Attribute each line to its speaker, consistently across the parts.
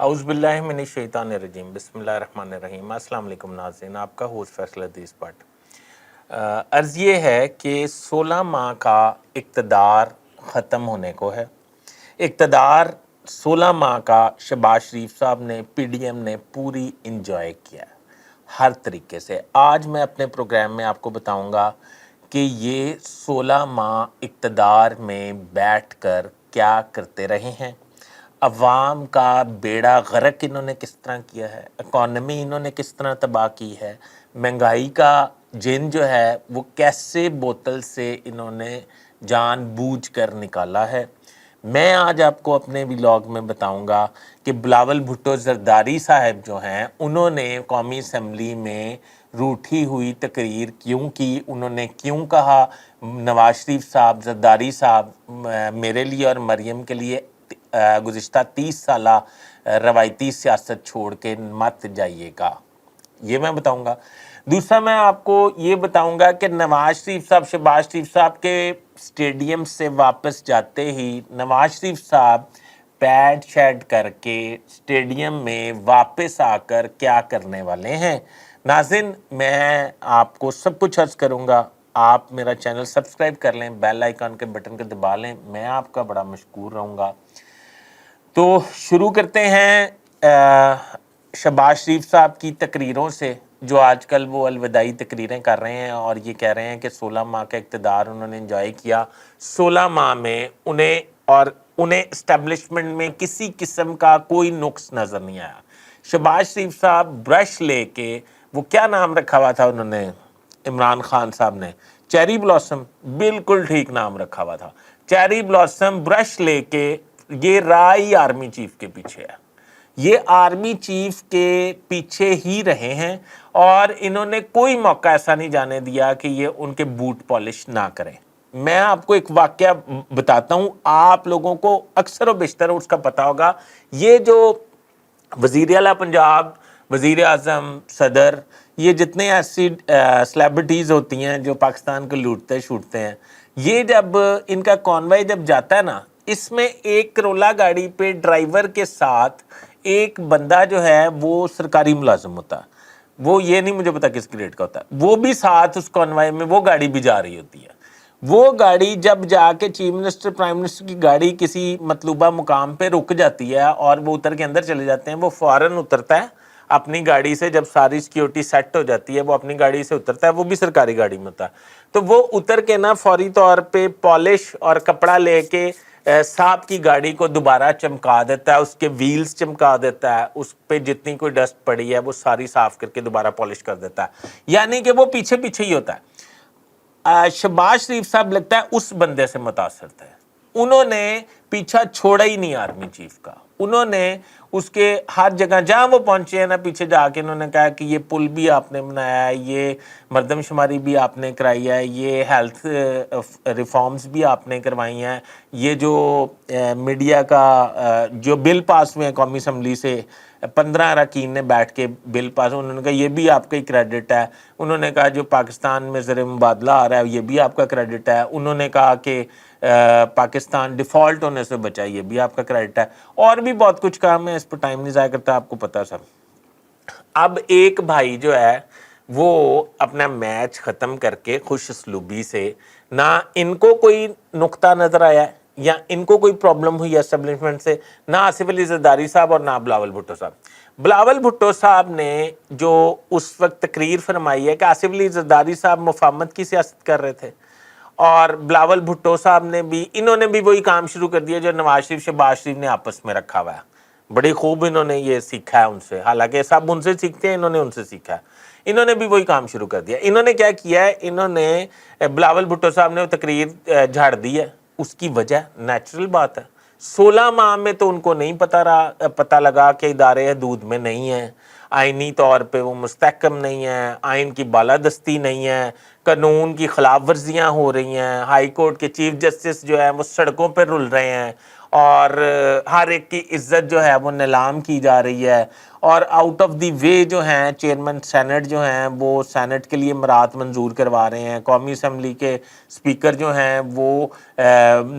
Speaker 1: औज़ुबिल्लाहि मिनश्शैतानिर्रजीम बिस्मिल्लाहिर्रहमानिर्रहीम। अस्सलाम वालेकुम नाज़रीन, आपका होस्ट फैसल हदीस पार्ट। अर्ज़ ये है कि 16 माह का इक़्तिदार ख़त्म होने को है। इक़्तिदार 16 माह का शहबाज शरीफ साहब ने, PDM ने पूरी इंजॉय किया हर तरीके से। आज मैं अपने प्रोग्राम में आपको बताऊंगा कि ये 16 माह इक़्तिदार में बैठकर क्या करते रहे हैं, अवाम का बेड़ा गर्क इन्होंने किस तरह किया है, इकॉनमी इन्होंने किस तरह तबाह की है, महंगाई का जिन जो है वो कैसे बोतल से इन्होंने जानबूझ कर निकाला है। मैं आज आपको अपने व्लॉग में बताऊंगा कि बिलावल भुट्टो जरदारी साहब जो हैं उन्होंने कौमी असम्बली में रूठी हुई तकरीर क्यों की, उन्होंने क्यों कहा नवाज शरीफ साहब, जरदारी साहब मेरे लिए और मरियम के लिए गुज़िश्ता 30 साला रवायती सियासत छोड़ के मत जाइएगा, ये मैं बताऊंगा। दूसरा मैं आपको ये बताऊंगा कि नवाज शरीफ साहब, शहबाज शरीफ साहब के स्टेडियम से वापस जाते ही नवाज शरीफ साहब पैड शैड करके स्टेडियम में वापस आकर क्या करने वाले हैं। नाज़रीन, मैं आपको सब कुछ अर्ज़ करूंगा, आप मेरा चैनल सब्सक्राइब कर लें, बेल आइकन के बटन को दबा लें, मैं आपका बड़ा मशकूर रहूँगा। तो शुरू करते हैं शहबाज शरीफ साहब की तकरीरों से, जो आजकल वो अलविदाई तकरीरें कर रहे हैं और ये कह रहे हैं कि 16 माह का इक़्तिदार उन्होंने एंजॉय किया। 16 माह में उन्हें इस्टेब्लिशमेंट में किसी किस्म का कोई नुक्स नज़र नहीं आया। शहबाज शरीफ साहब ब्रश लेके, वो क्या नाम रखा हुआ था उन्होंने, इमरान खान साहब ने, चेरी ब्लॉसम, बिल्कुल ठीक नाम रखा हुआ था, चेरी ब्लॉसम ब्रश लेके ये राई आर्मी चीफ के पीछे है, ये आर्मी चीफ के पीछे ही रहे हैं और इन्होंने कोई मौका ऐसा नहीं जाने दिया कि ये उनके बूट पॉलिश ना करें। मैं आपको एक वाकया बताता हूं, आप लोगों को अक्सर और बेशतर उसका पता होगा। ये जो वज़ीर आला पंजाब, वज़ीर आज़म, सदर, ये जितने ऐसी सेलिब्रिटीज़ होती हैं जो पाकिस्तान को लूटते छूटते हैं, ये जब इनका कॉन्वॉय जब जाता है ना, इसमें एक करोला गाड़ी पे ड्राइवर के साथ एक बंदा जो है वो सरकारी मुलाजिम होता है, वो ये नहीं मुझे पता किस ग्रेड का होता है, वो भी साथ उस कॉन्वॉय में वो गाड़ी भी जा रही होती है। वो गाड़ी जब जाके चीफ मिनिस्टर, प्राइम मिनिस्टर की गाड़ी किसी मतलूबा मुकाम पे रुक जाती है और वो उतर के अंदर चले जाते हैं, वो फ़ौरन उतरता है अपनी गाड़ी से, जब सारी सिक्योरिटी सेट हो जाती है वो अपनी गाड़ी से उतरता है, वो भी सरकारी गाड़ी में होता है। तो वो उतर के ना फौरी तौर पे पॉलिश और कपड़ा लेके साहब की गाड़ी को दोबारा चमका देता है, उसके व्हील्स चमका देता है, उस पे जितनी कोई डस्ट पड़ी है वो सारी साफ करके दोबारा पॉलिश कर देता है, यानी कि वो पीछे पीछे ही होता है। शहबाज शरीफ साहब लगता है उस बंदे से मुतासर थे, उन्होंने पीछा छोड़ा ही नहीं आर्मी चीफ का, उन्होंने उसके हर जगह जहाँ वो पहुंचे हैं ना, पीछे जाके उन्होंने कहा कि ये पुल भी आपने बनाया है, ये मर्दमशुमारी भी आपने कराई है, ये हेल्थ रिफॉर्म्स भी आपने करवाई हैं, ये जो मीडिया का जो बिल पास हुए हैं कौमी असम्बली से, 15 अरकान ने बैठ के बिल पास, उन्होंने कहा ये भी आपका ही क्रेडिट है। उन्होंने कहा जो पाकिस्तान में ज़र मुबादला आ रहा है ये भी आपका क्रेडिट है। उन्होंने कहा कि पाकिस्तान डिफ़ॉल्ट होने से बचा, ये भी आपका क्रेडिट है। और भी बहुत कुछ काम है, इस पर टाइम नहीं ज़ाया करता, आपको पता सब। अब एक भाई जो है वो अपना मैच ख़त्म करके खुश असलूबी से, ना इनको कोई नुक्ता नज़र आया या इनको कोई प्रॉब्लम हुई एस्टेब्लिशमेंट से, ना आसिफ अली जरदारी साहब और ना बिलावल भुट्टो साहब। बिलावल भुट्टो साहब ने जो उस वक्त तकरीर फरमाई है कि आसिफ अली जरदारी साहब मुफाहमत की सियासत कर रहे थे, और बिलावल भुट्टो साहब ने भी, इन्होंने भी वही काम शुरू कर दिया जो नवाज शरीफ, शहबाज शरीफ ने आपस में रखा हुआ है। बड़ी खूब इन्होंने ये सीखा है उनसे, हालांकि सब उनसे सीखते हैं, इन्होंने उनसे सीखा है। इन्होंने भी वही काम शुरू कर दिया। इन्होंने क्या किया है, इन्होंने बिलावल भुट्टो साहब ने वो तकरीर झाड़ दी है। उसकी वजह नेचुरल बात है, 16 माह में तो उनको नहीं पता लगा कि इदारे हदूद में नहीं है, आइनी तौर पे वो मुस्तहकम नहीं है, आइन की बालादस्ती नहीं है, कानून की खिलाफ वर्जियाँ हो रही हैं, हाई कोर्ट के चीफ जस्टिस जो है वो सड़कों पर रुल रहे हैं, اور ہر ایک کی عزت جو ہے وہ نیلام کی جا رہی ہے، اور آؤٹ آف دی وے جو ہیں چیئرمین سینٹ جو ہیں وہ سینٹ کے لیے مرات منظور کروا رہے ہیں، قومی اسمبلی کے سپیکر جو ہیں وہ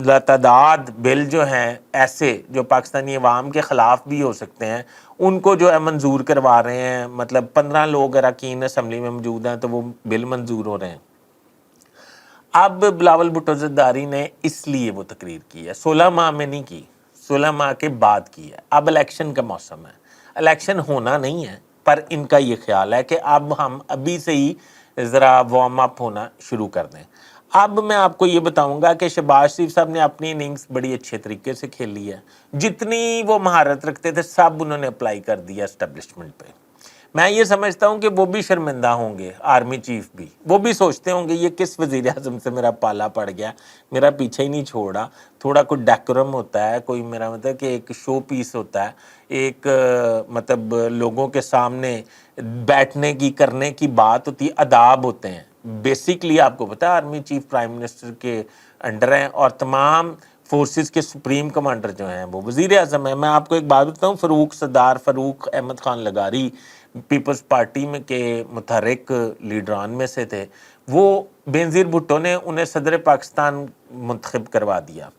Speaker 1: لاتعداد بل جو ہیں ایسے جو پاکستانی عوام کے خلاف بھی ہو سکتے ہیں ان کو جو ہے منظور کروا رہے ہیں، مطلب 15 لوگ اراکین اسمبلی میں موجود ہیں تو وہ بل منظور ہو رہے ہیں۔ اب بلاول بھٹو زرداری نے اس لیے وہ تقریر کی ہے، 16 ماہ میں نہیں کی، 16 ماہ کے بعد کی ہے۔ اب الیکشن کا موسم ہے، الیکشن ہونا نہیں ہے، پر ان کا یہ خیال ہے کہ اب ہم ابھی سے ہی ذرا وارم اپ ہونا شروع کر دیں۔ اب میں آپ کو یہ بتاؤں گا کہ شہباز شریف صاحب نے اپنی اننگز بڑی اچھے طریقے سے کھیلی ہے، جتنی وہ مہارت رکھتے تھے سب انہوں نے اپلائی کر دیا اسٹیبلشمنٹ پہ۔ میں یہ سمجھتا ہوں کہ وہ بھی شرمندہ ہوں گے، آرمی چیف بھی، وہ بھی سوچتے ہوں گے یہ کس وزیر اعظم سے میرا پالا پڑ گیا، میرا پیچھے ہی نہیں چھوڑا، تھوڑا کوئی ڈیکورم ہوتا ہے، کوئی میرا مطلب کہ ایک شو پیس ہوتا ہے، ایک مطلب لوگوں کے سامنے بیٹھنے کی کرنے کی بات ہوتی ہے، آداب ہوتے ہیں۔ بیسکلی آپ کو پتا ہے آرمی چیف پرائم منسٹر کے انڈر ہیں، اور تمام فورسز کے سپریم کمانڈر جو ہیں وہ وزیر اعظم ہیں۔ میں آپ کو ایک بات بتاؤں، سردار فاروق احمد خان لغاری پیپلز پارٹی میں کے متحرک لیڈران میں سے تھے، وہ بینظیر بھٹو نے انہیں صدر پاکستان منتخب کروا دیا۔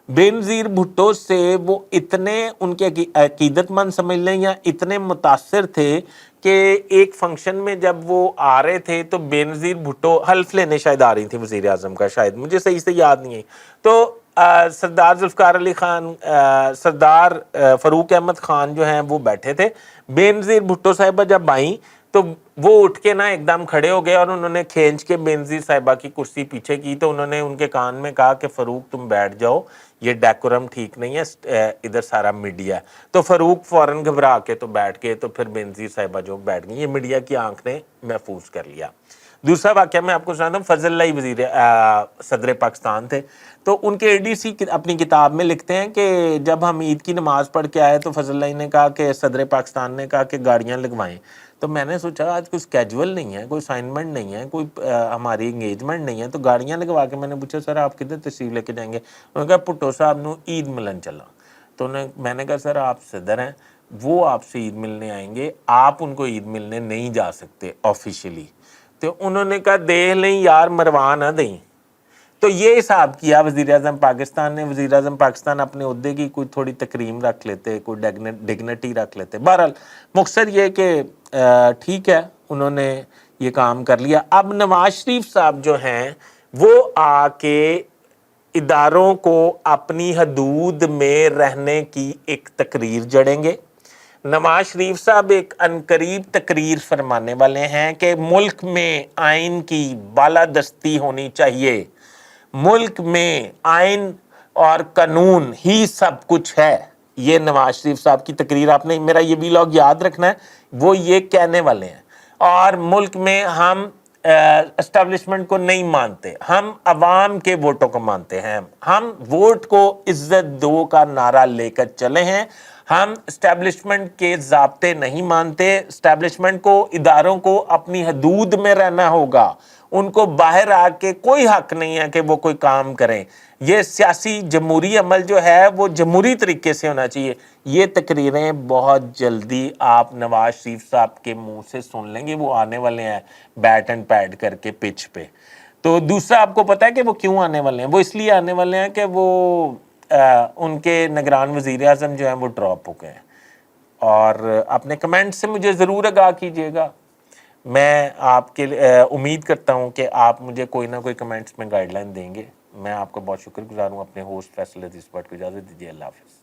Speaker 1: بینظیر بھٹو سے وہ اتنے ان کے عقیدت مند سمجھ لیں یا اتنے متاثر تھے کہ ایک فنکشن میں جب وہ آ رہے تھے تو بینظیر بھٹو حلف لینے شاید آ رہی تھی وزیر اعظم کا، شاید مجھے صحیح سے یاد نہیں ہے، تو سردار ذوالفقار علی خان سردار فاروق احمد خان جو ہیں وہ بیٹھے تھے، بینظیر بھٹو صاحبہ جب آئیں تو وہ اٹھ کے نا ایک دم کھڑے ہو گئے اور انہوں نے کھینچ کے بینظیر صاحبہ کی کرسی پیچھے کی، تو انہوں نے ان کے کان میں کہا کہ فاروق تم بیٹھ جاؤ، یہ ڈیکورم ٹھیک نہیں ہے، ادھر سارا میڈیا ہے۔ تو فاروق فوراً گھبرا کے تو بیٹھ گئے، تو پھر بینظیر صاحبہ جو بیٹھ گئی، یہ میڈیا کی آنکھ نے محفوظ کر لیا۔ دوسرا واقعہ میں آپ کو سناتا ہوں، فضل اللہ صدر پاکستان تھے، تو ان کے ADC اپنی کتاب میں لکھتے ہیں کہ جب ہم عید کی نماز پڑھ کے آئے تو فضل اللہ نے کہا کہ صدر پاکستان نے کہا کہ گاڑیاں لگوائیں، تو میں نے سوچا آج کوئی اسکیجول نہیں ہے، کوئی اسائنمنٹ نہیں ہے، کوئی ہماری انگیجمنٹ نہیں ہے، تو گاڑیاں لگوا کے میں نے پوچھا سر آپ کدھر تشریف لے کے جائیں گے؟ انہوں نے کہا بھٹو صاحب نو عید ملن چلا۔ تو میں نے کہا سر آپ صدر ہیں، وہ آپ سے عید ملنے آئیں گے، آپ ان کو عید ملنے نہیں جا سکتے آفیشیلی۔ تو انہوں نے کہا دیکھ لیں یار مروا نہ دیں۔ تو یہ حساب کیا وزیر اعظم پاکستان نے۔ وزیر اعظم پاکستان اپنے عہدے کی کوئی تھوڑی تکریم رکھ لیتے، کوئی ڈگنیٹی رکھ لیتے۔ بہرحال مقصد یہ کہ ٹھیک ہے انہوں نے یہ کام کر لیا۔ اب نواز شریف صاحب جو ہیں وہ آ کے اداروں کو اپنی حدود میں رہنے کی ایک تقریر جڑیں گے۔ نواز شریف صاحب ایک عنقریب تقریر فرمانے والے ہیں کہ ملک میں آئین کی بالادستی ہونی چاہیے، ملک میں آئین اور قانون ہی سب کچھ ہے۔ یہ نواز شریف صاحب کی تقریر، آپ نے میرا یہ ویلاگ یاد رکھنا ہے، وہ یہ کہنے والے ہیں۔ اور ملک میں ہم اسٹیبلشمنٹ کو نہیں مانتے، ہم عوام کے ووٹوں کو مانتے ہیں، ہم ووٹ کو عزت دو کا نعرہ لے کر چلے ہیں، ہم اسٹیبلشمنٹ کے ضابطے نہیں مانتے، اسٹیبلشمنٹ کو اداروں کو اپنی حدود میں رہنا ہوگا، ان کو باہر آ کے کوئی حق نہیں ہے کہ وہ کوئی کام کریں۔ یہ سیاسی جمہوری عمل جو ہے وہ جمہوری طریقے سے ہونا چاہیے۔ یہ تقریریں بہت جلدی آپ نواز شریف صاحب کے منہ سے سن لیں گے، وہ آنے والے ہیں بیٹ اینڈ پیڈ کر کے پچ پہ۔ تو دوسرا آپ کو پتہ ہے کہ وہ کیوں آنے والے ہیں؟ وہ اس لیے آنے والے ہیں کہ وہ ان کے نگران وزیر اعظم جو ہیں وہ ڈراپ ہو گئے ہیں۔ اور اپنے کمنٹ سے مجھے ضرور آگاہ کیجیے گا، میں آپ کے امید کرتا ہوں کہ آپ مجھے کوئی نہ کوئی کمنٹس میں گائیڈ لائن دیں گے۔ میں آپ کا بہت شکر گزار ہوں۔ اپنے ہوسٹ فیصل عزیز بٹ کو اجازت دیجیے، اللہ حافظ۔